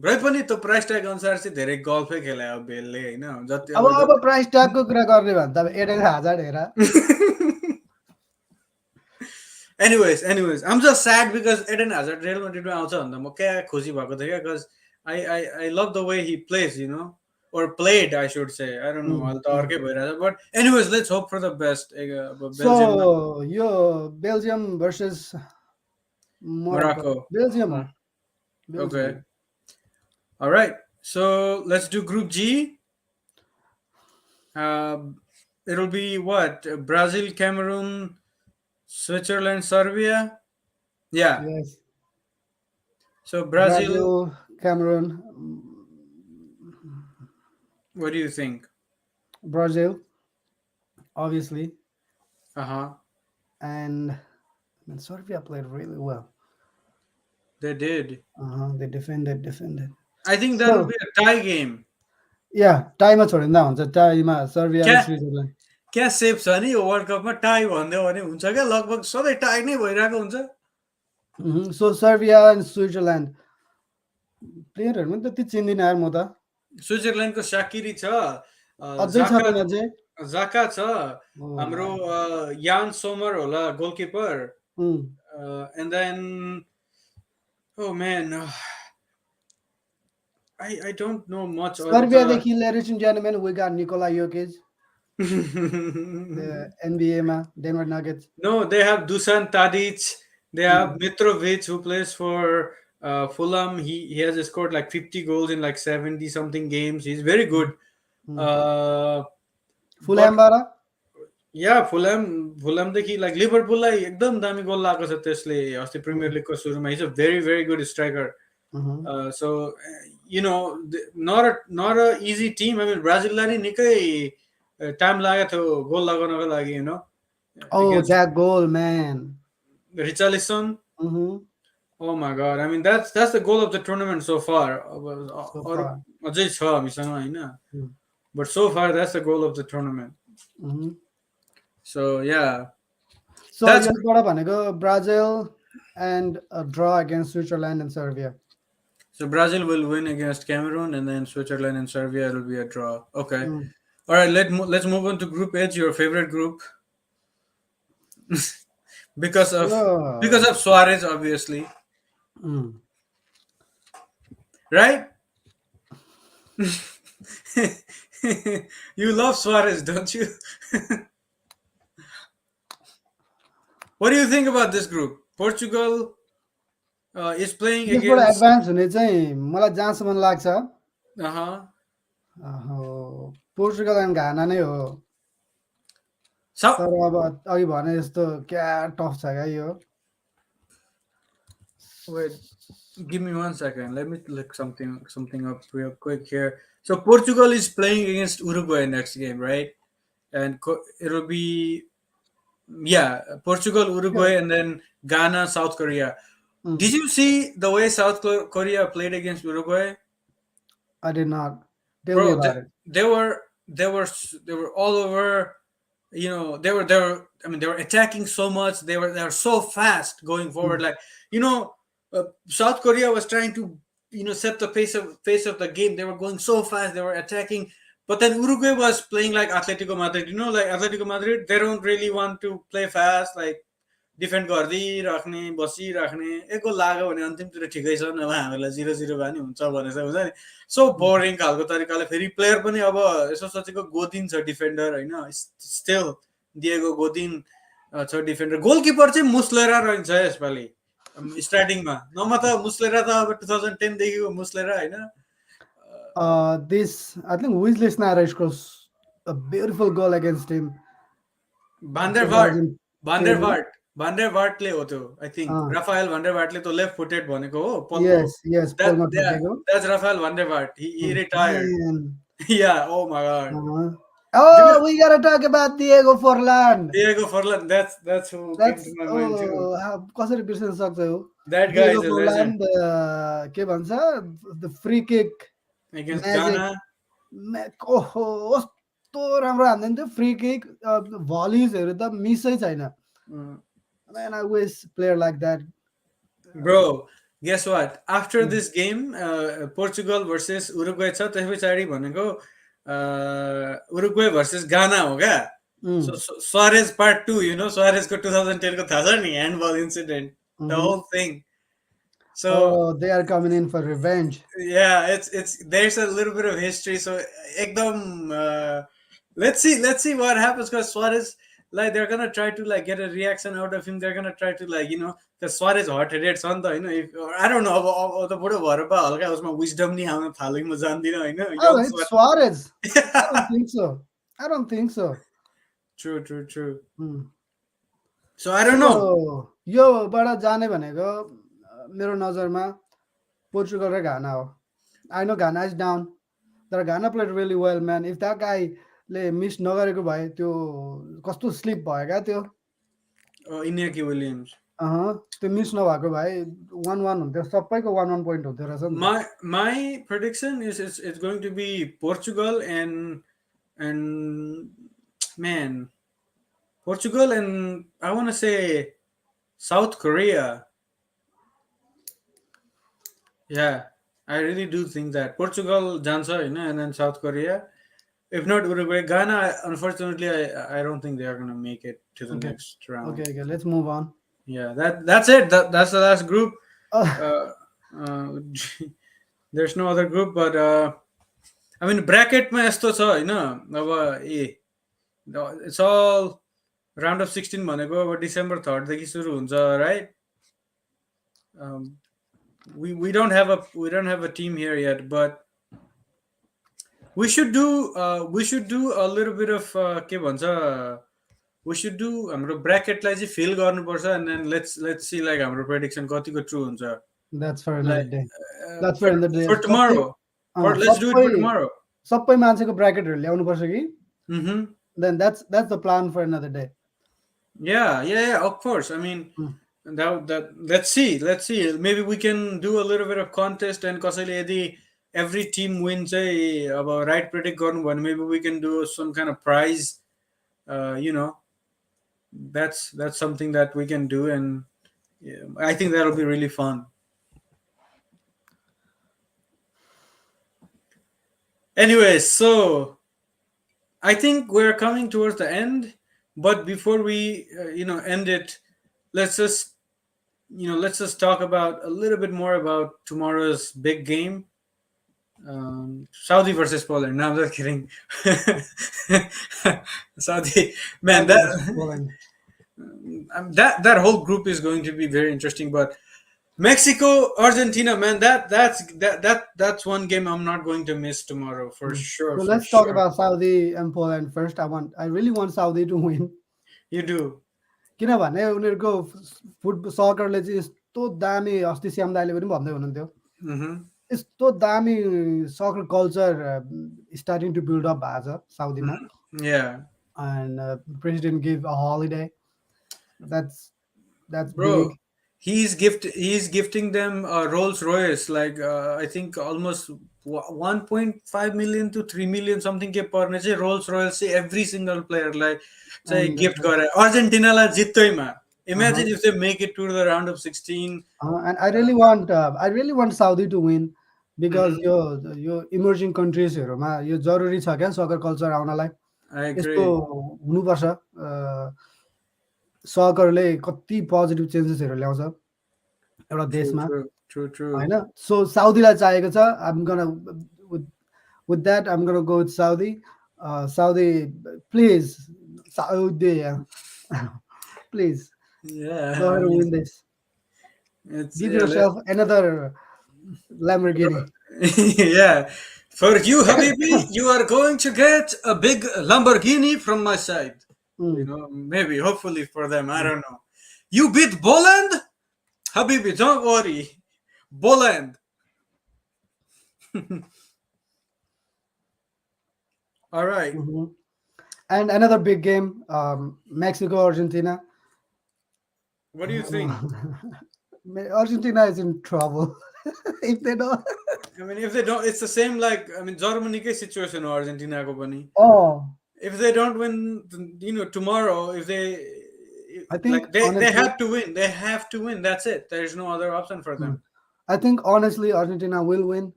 र पनि त्यो प्राइस ट्याग अनुसार चाहिँ धेरै गल्फै खेलायो अब बेलले होइन जति अब प्राइस ट्यागको कुरा गर्ने भने त अब एडेन हाजार्ड हेर anyways I'm just sad because Eden Hazard Real Madridमा आउँछ भन्दा म क्या खुसी भएको थिएँ क्या because I love the way he plays, you know, or played, I should say. I don't know. I'll talk about it. But anyways, let's hope for the best. So yo Belgium versus Morocco. Belgium. Okay. All right. So let's do Group G. It'll be what? Brazil, Cameroon, Switzerland, Serbia. Yeah. Yes. So Brazil, Cameroon. What do you think? Brazil, obviously. And Serbia played really well. They did. They defended. I think that will be a tie game. Yeah, टाइमा छोडिँदा हुन्छ टाइमा Serbia र स्विजरल्यान्ड क्या safe छ नि यो world कपमा tie भन्दै भने हुन्छ क्या लगभग सधैँ टाई नै भइरहेको हुन्छ सो सर्बिया एन्ड स्विजरल्यान्ड प्लेयरहरुमा त्यति चिन्दिनँ यार म त स्विजरल्यान्डको साकिरी छ अझै छ पनि अझै जाका छ हाम्रो यान सोमर होला goalkeeper and then oh man I don't know much सर्बियादेखि ladies and gentlemen we got Nikola Jokic the NBA ma Denver Nuggets. No, they have Dusan Tadic, they have Mitrovic who plays for Fulham. He has scored like 50 goals in like 70 something games. He's very good. Fulham bara? Yeah, Fulham देखि like Liverpool लाई एकदम दामी गोल लागेको छ त्यसले अस्ति premier लिगको सुरुमा. He's a very good striker. So you know, not a easy team. I mean Brazil लाई नि निकै time लागेको थियो गोल लगाउनको लागि, you know. Oh, that goal, man. Richarlison. Oh my God! I mean that's the goal of the tournament so far. अझै छ हामीसँग हैन. But so far that's the goal of the tournament. So yeah. So यसबाट भनेको Brazil and a draw against Switzerland and Serbia. So Brazil will win against Cameroon, and then Switzerland and Serbia will be a draw. Okay. All right. Let's move on to Group H, your favorite group. because of Suarez, obviously. Right? You love Suarez, don't you? What do you think about this group? Portugal is playing यसबाट against. Advance हुने चाहिँ मलाई जहाँसम्म लाग्छ Uh-huh. Portugal end घाना नै हो So, तर अब अघि भने जस्तो क्या टफ छ क्या यो wait, give me 1 second. Let me look something up real quick here. So Portugal is playing against Uruguay next game, right? And it'll be, yeah, Portugal, Uruguay, and then Ghana, South Korea. Did you see the way South Korea played against Uruguay? I did not. Tell me Bro, about it. they were all over. They were. I mean, they were attacking so much. They were so fast going forward. Like, South Korea was trying to set the pace of the game. They were going so fast. They were attacking. But then Uruguay was playing like Atletico Madrid. Like Atletico Madrid, they don't really want to play fast. Like defend गरिदिइराख्ने बसिराख्ने एक goal लाग्यो भने अन्तिमतिर ठिकै छ नभए हामीलाई 0-0 भए नि हुन्छ भनेर हुन्छ नि सो बोरिङ खालको तरिकाले फेरि प्लेयर पनि अब यसो सोचेको गोदिन छ डिफेन्डर होइन स्टिल दिएको गोदिन छ डिफेन्डर गोलकिपर चाहिँ मुस्लेरा रहन्छ यसपालि स्टार्टिङमा नभए त मुस्लेरा त अब 2010 देखिको मुस्लेरा होइन This, I think Wesley Sneijder scores a beautiful goal against him. Vandervaartले हो त्यो आई थिंक राफाएल Vandervaartले त्यो लेफ्ट फुटेड भनेको हो Yes, पोलमा ठोकेको. That's Rafael Vandervaart. He retired. Yeah, oh my god. Oh, we gotta talk about Diego Forlan. That's who came to my mind too. कसरी बिर्सन सक्छ हो? That guy Diego is a Forlan, legend. के भन्छ? The free kick Against magic. Ghana. कस्तो राम्रो हान्दैन थियो free kick भलिजहरु त मिसै छैन. Man, I wish player like that. Bro, guess what? After this game, Portugal versus Uruguay छ त्यस पछाडी भनेको Uruguay versus Ghana हो क्या? So Suarez part 2, Suarez को 2010 को थाहा छ नि handball incident, the whole thing. So they are coming in for revenge. Yeah, it's there's a little bit of history. So ekdam let's see what happens because Suarez, like, they're gonna try to like get a reaction out of him. They're gonna try to like because Suarez hot-headed son त if I don't know अब त बुढो भएर पा हल्का उसमा wisdom नि आउन थाल्यो म जान्दिन हैन Oh, Suarez. I don't think so. True. So I don't know. योबाट जाने भनेको मेरो नजरमा पोर्चुगल र घाना हो. I know Ghana is down. तर Ghana played really well, man. If that guy ले मिस नगरेको भए त्यो कस्तो स्लिप भयो क्या त्यो Iñaki Williams. त्यो मिस नभएको भए 1-1 हुन्थ्यो सबैको 1-1 point हुन्थ्यो रहेछ नि. My prediction is it's going to be Portugal and man, Portugal and I want to say South Korea. Yeah, I really do think that Portugal जान्छ हैन and then South Korea. If not Uruguay, Ghana, unfortunately, I don't think they are going to make it to the next round. Okay, let's move on. Yeah, that's it. That's the last group. There's no other group, but I mean, bracket ma यस्तो छ हैन अब it's all round of 16 भनेको अब December 3rd देखि सुरु हुन्छ, right? We don't have a team here yet, but we should do a little bit of के भन्छ we should do हाम्रो bracket लाई चाहिँ fill गर्नुपर्छ and then let's see like हाम्रो prediction कतिको true हुन्छ. That's for another day. That's for another day. For tomorrow. Let's do it for tomorrow. सबै मान्छेको bracketहरु ल्याउनु पर्छ कि? Then that's the plan for another day. Yeah, of course. I mean, that let's see. Maybe we can do a little bit of contest and कसैले यदि every team wins about right predict गर्नु भने maybe we can do some kind of prize. That's something that we can do, and I think that'll be really fun. Anyway, so I think we're coming towards the end, but before we end it, let's just talk about a little bit more about tomorrow's big game. Saudi versus Poland. No, I'm just kidding. Saudi, man, Saudi versus Poland. that whole group is going to be very interesting. But Mexico, Argentina, man, that's one game I'm not going to miss tomorrow for sure, So for let's talk sure. about Saudi and Poland first. I really want Saudi to win. You do. किनभने उनीहरूको सकरले चाहिँ यस्तो दामी अस्ति श्याम दाइले पनि भन्दै हुनुहुन्थ्यो Mm-hmm. यस्तो दामी soccer culture starting to build up भएको छ साउदीमा Yeah, and president give a holiday that's bro. Big He's gifting them Rolls Royce, like I think almost 1.5 million to 3 million something के पर्ने चाहिँ Rolls Royce चाहिँ every single player like चाहिँ end gift गरे अर्जेन्टिनालाई जित्दैमा. Imagine if they make it to the round of 16. And I really want Saudi to win because Mhm. यो emerging कन्ट्रिजहरूमा यो जरुरी छ क्या सकर कल्चर आउनलाई I यस्तो agree. हुनुपर्छ सकरले कति पोजिटिभ चेन्जेसहरू ल्याउँछ एउटा True, देशमा true, true, true. होइन सो साउदीलाई चाहिएको छ I'm gonna with that I'm gonna go with Saudi Saudi please Saudi please Yeah, go I ahead and mean, win this. it's Give yeah, yourself another Lamborghini. yeah. For you, Habibi, you are going to get a big Lamborghini from my side. You Mm. know, maybe, hopefully for them. I don't know. You beat Poland, Habibi. Don't worry, Poland. All right. Mhm. And another big game, Mexico Argentina. What do you think? Argentina is in trouble if they don't. I mean, if they don't, it's the same like I mean, Germany situation or Argentina ko pani. Oh, If they don't win, tomorrow, if they I think like they honestly, have to win. They have to win. That's it. There is no other option for mm, them. I think honestly Argentina will win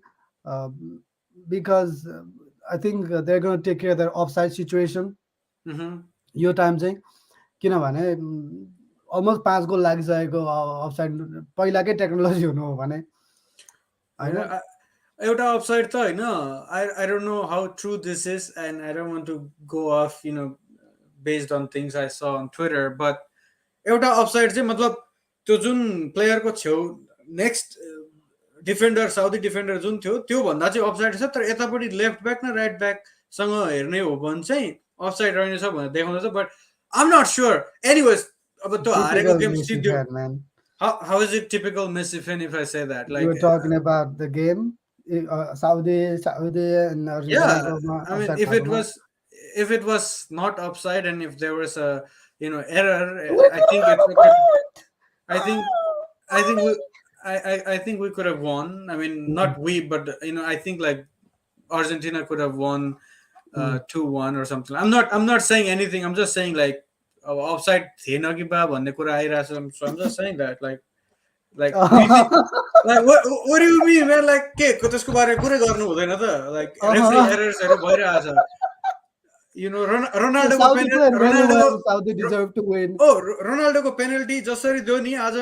um, because I think they're going to take care of their offside situation. Mm-hmm. Yo time चाहिँ किनभने almost 5 गोल लागिसकेको offside पहिलाकै technology हुनु हो भने You know, होइन एउटा upside त होइन I don't know how true this is and I don't want to go off based on things I saw on Twitter but एउटा अपसाइड चाहिँ मतलब त्यो जुन प्लेयरको छेउ नेक्स्ट डिफेन्डर साउदी डिफेन्डर जुन थियो त्यो भन्दा चाहिँ अफसाइड छ तर यतापट्टि लेफ्ट ब्याक न राइट ब्याकसँग हेर्ने हो भने चाहिँ अफसाइड रहेछ भनेर देखाउँदैछ but I am not sure anyways अब त्यो हारेको टिपिकल गेम मेसी सिद्धियो fan man how is it typical Messi fan if I say that you like were talking about the game Saudi Saudi yeah अर्जेन्टिनाकोमा I mean offside भएकोमा if it was not upside and if there was a error We I think could it have could won! I think I think we I think we could have won. I mean, not we, but I think like Argentina could have won 2-1 or something. I'm not saying anything. I'm just saying like offside थिएन कि बा भन्ने कुरा आइरहेछ. So I'm just saying that like really like what do you mean man like के त्यसको बारेमा कुरै गर्नु हुँदैन त like referee errorsहरु भइरहेछ. So रोनाल्डोको Saudi played really रोनाल्डोको well. Saudi deserved to win. रोनाल्डोको पेनल्टी जसरी दियो नि आज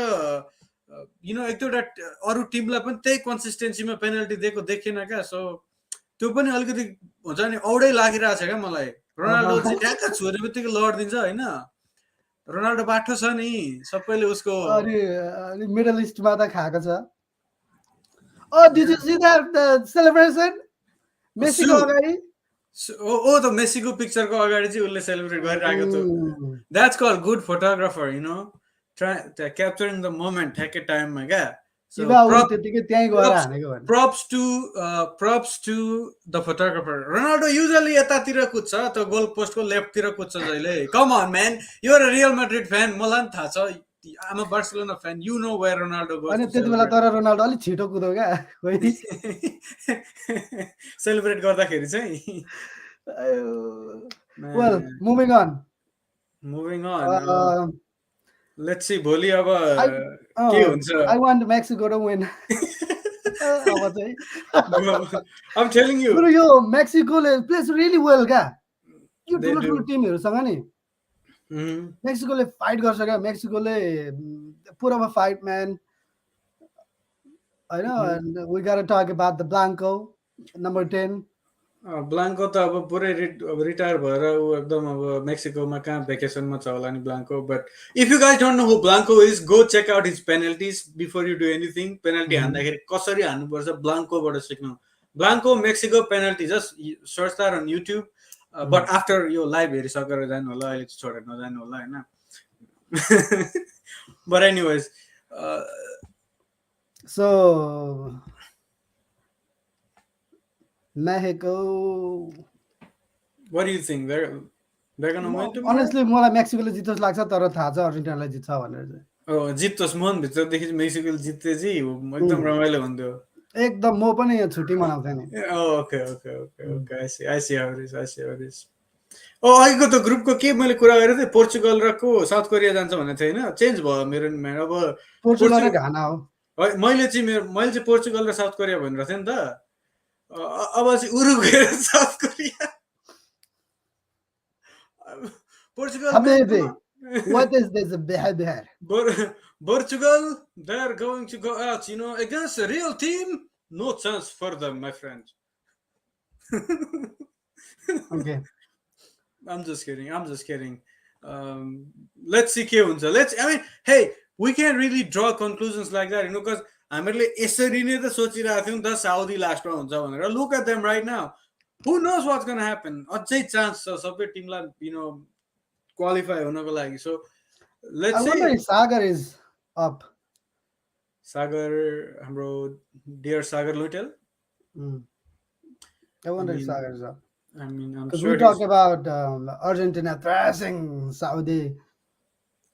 एक दुईवटा अरू टिमलाई पनि त्यही कन्सिस्टेन्सीमा पेनल्टी दिएको देखेन क्या सो त्यो पनि अलिकति हुन्छ नि औडै लागिरहेछ क्या मलाई रोनाल्डो चाहिँ ट्याक्क छोड्ने बित्तिकै लडिदिन्छ होइन रोनाल्डो बाठो छ नि सबैले उसको अनि मिडल इस्टमा त खाएको छ Oh, did you see that the celebration? मेसीको अगाडि त मेसीको पिक्चरको अगाडि चाहिँ उसले सेलिब्रेट गरिरहेको थियो द्याट्स कल good photographer capturing the moment ठ्याक्कै टाइममा क्या त्यतिकै त्यहीँ गएर हानेको भने props to the photographer. Ronaldo usually यतातिर कुद्छ त्यो गोल पोस्टको लेफ्टतिर कुद्छ जहिले come on man you are a Real Madrid fan मलाई पनि थाहा छ I'm a Barcelona fan you know where Ronaldo goes अनि to त्यति बेला celebrate. तर रोनाल्डो अलिक छिटो कुदो क्या खोइ सेलिब्रेट गर्दाखेरि चाहिँ well moving on let's see भोलि अब के हुन्छ I want Mexico to win अब चाहिँ I'm telling you बरु यो मेक्सिकोले प्लेस रियली वेल क्या यो They ठुलो ठुलो do. टिमहरूसँग नि मेक्सिकोले फाइट गर्छ क्या मेक्सिकोले पुरामा फाइट म्यान होइन and we gotta talk about the Blanco Number 10. ब्लाङ्को त अब पुरै अब रिटायर भएर ऊ एकदम अब मेक्सिकोमा कहाँ भेकेसनमा छ होला नि Blanco but if you guys don't know who Blanco is go check out his penalties before you do anything penalty हान्दाखेरि कसरी हान्नुपर्छ ब्लाङ्कोबाट सिक्नु Blanco Mexico penalty just search that on YouTube but after यो लाइभ हेरिसकेर जानु होला अहिले चाहिँ छोडेर नजानु होला होइन but anyways So Mexico. what do you think they're gonna win tomorrow? Honestly, मलाई मेक्सिकोले जित्छ लाग्छ तर थाहा छ अर्जेन्टिनालाई जित्छ भनेर चाहिँ जित्तोस् मनभित्रदेखि मेक्सिकोले जित्ते चाहिँ एकदम रमाइलो हुन्थ्यो एकदम म पनि यहाँ छुट्टी मनाउँथेँ नि okay okay okay okay I see how it is अहिलेको त ग्रुपको के मैले कुरा गरेको थिएँ पोर्चुगल र को साउथ कोरिया जान्छ भनेको थिएँ होइन चेन्ज भयो मेरो अब पोर्चुगल र घाना हो मैले चाहिँ पोर्चुगल र साउथ कोरिया भनेर थिएँ नि त अब चाहिँ उरुग्वे र South Korea Portugal what is this behavior Portugal they're going to go out against a real team no chance for them my friend okay I'm just kidding let's see के हुन्छ I mean hey we can't really draw conclusions like that because हामीले यसरी नै त सोचिरहेको थियौँ त Saudi लास्टमा हुन्छ भनेर look at them right now who knows what's going to happen अझै चान्स छ सबै टिमलाई qualify हुनको लागि so let's see. I wonder if Sagar is up. Sagar, हाम्रो dear Sagar Lutel. I wonder if Sagar is up. I mean, I'm because sure we talked about Argentina thrashing Saudi.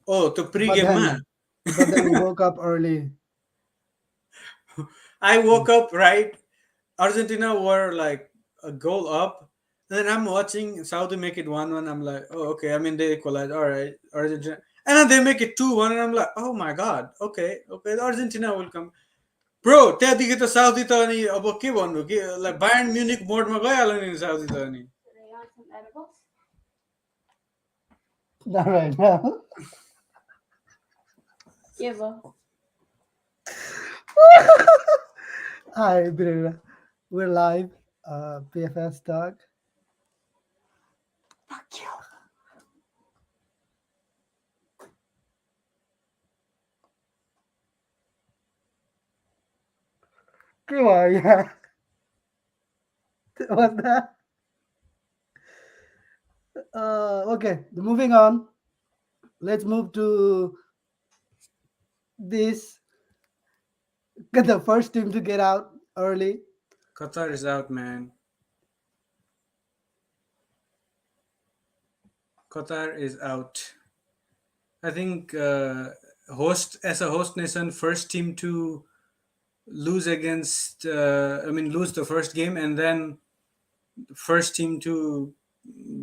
Oh, to pre-game man. But then we woke up early. I woke up right. Argentina were like a goal up. And then I'm watching Saudi make it 1-1. I'm like, oh, okay. I mean, they equalize. All right, Argentina. And then they make it 2-1. And I'm like, oh my God. Okay. Argentina will come. Bro, त्यहाँदेखि त Saudi त अनि अब के भन्नु कि like Bayern Munich मोडमा गइहाल्यो नि साउदी त अनि Not right now. Hi, Birendra. We're live. PSFtalk. Fuck you. Come on, yeah. What's that? Okay, moving on. Let's move to this. Get the first team to get out early. Qatar is out, man. Qatar is out. I think as a host nation, first team to lose against lose the first game and then first team to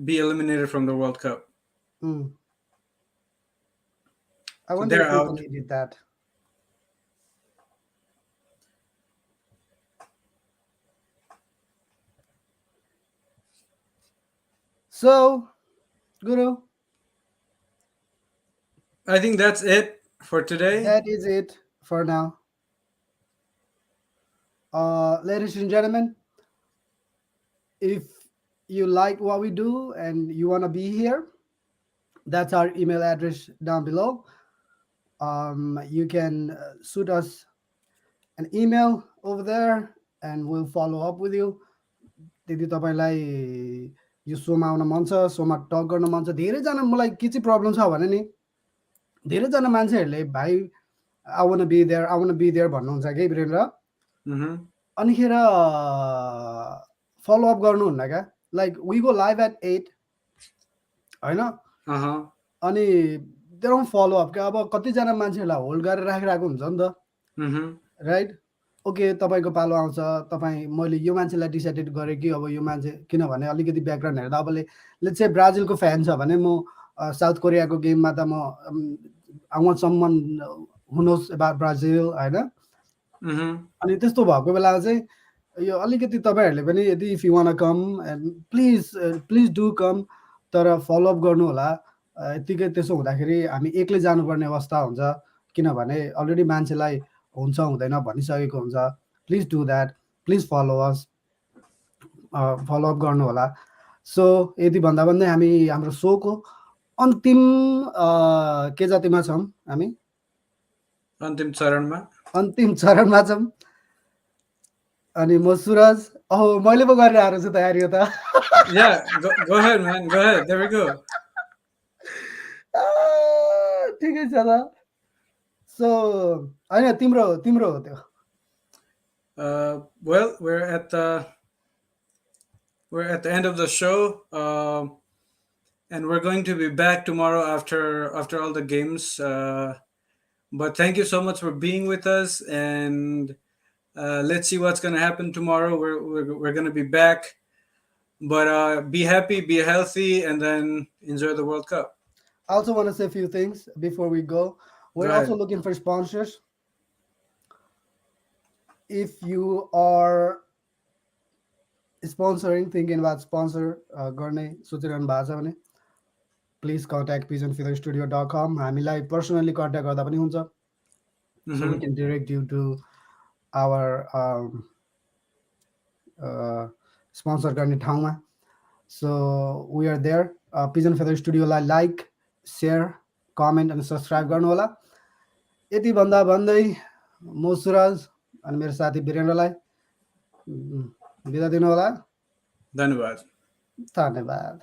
be eliminated from the World Cup. I wonder if Italy did that. So, Guru, I think that's it for today. That is it for now. Ladies and gentlemen, if you like what we do and you want to be here, that's our email address down below. You can shoot us an email over there and we'll follow up with you. यदि तपाईलाई यो सोमा आउन मन छ सोमा टक गर्न मन छ धेरैजना मलाई के चाहिँ प्रब्लम छ भने नि धेरैजना मान्छेहरूले भाइ I want to be there भन्नुहुन्छ के वीरेन्द्र अनिखेर फलो अप गर्नुहुन्न क्या like we go live at 8 हैन अनि दे डोन्ट फलो अप क्या अब कतिजना मान्छेहरूलाई होल्ड गरेर राखिरहेको हुन्छ नि त राइट ओके तपाईको पालो आउँछ तपाई मैले यो मान्छेलाई डिसाइडेड गरे कि अब यो मान्छे किनभने अलिकति ब्याकग्राउन्ड हेर्दा अब लेट्स से ब्राजिलको फ्यान छ भने म साउथ कोरियाको गेममा त म I want someone who knows about Brazil हैन अनि त्यस्तो भएको बेला चाहिँ यो अलिकति तपाईहरुले पनि यदि if you want to come and please do come तर फलो अप गर्नु होला यतिकै त्यसो हुँदाखेरि हामी एकले जानुपर्ने अवस्था हुन्छ किनभने अलरेडी मान्छेलाई हुन्छ हुँदैन भनिसकेको हुन्छ please do that please flow us follow-up गर्नु होला। सो यति भन्दा भन्दै हामी हाम्रो सोको अन्तिम के जातिमा छौँ हामी? अन्तिम चरणमा। अन्तिम चरणमा छौँ। अनि म सुरज, मैले पो गरेर आएको छु तयारी हो त। Yeah, go ahead, man. Go ahead. There we go. ठिकै छ त। सो होइन, तिम्रो तिम्रो हो त्यो। Well, we're at the end of the show, and we're going to be back tomorrow after all the games. But thank you so much for being with us, and let's see what's going to happen tomorrow. We're going to be back, but be happy, be healthy, and then enjoy the World Cup. I also want to say a few things before we go. We're Go also ahead. looking for sponsors. If you are sponsoring, thinking about sponsor गर्ने सोचिरहनु भएको छ भने please contact pigeonfeatherstudio.com. हामीलाई personally contact गर्दा पनि हुन्छ. So we can direct you to our sponsor गर्ने ठाउँमा. So we are there. Pigeon Feather Studio lie like, share, comment अनि सब्सक्राइब गर्नु होला. यति भन्दा भन्दै म सुरज अनि मेरो साथी वीरेन्द्रलाई बिदा दिनु होला. धन्यवाद. धन्यवाद.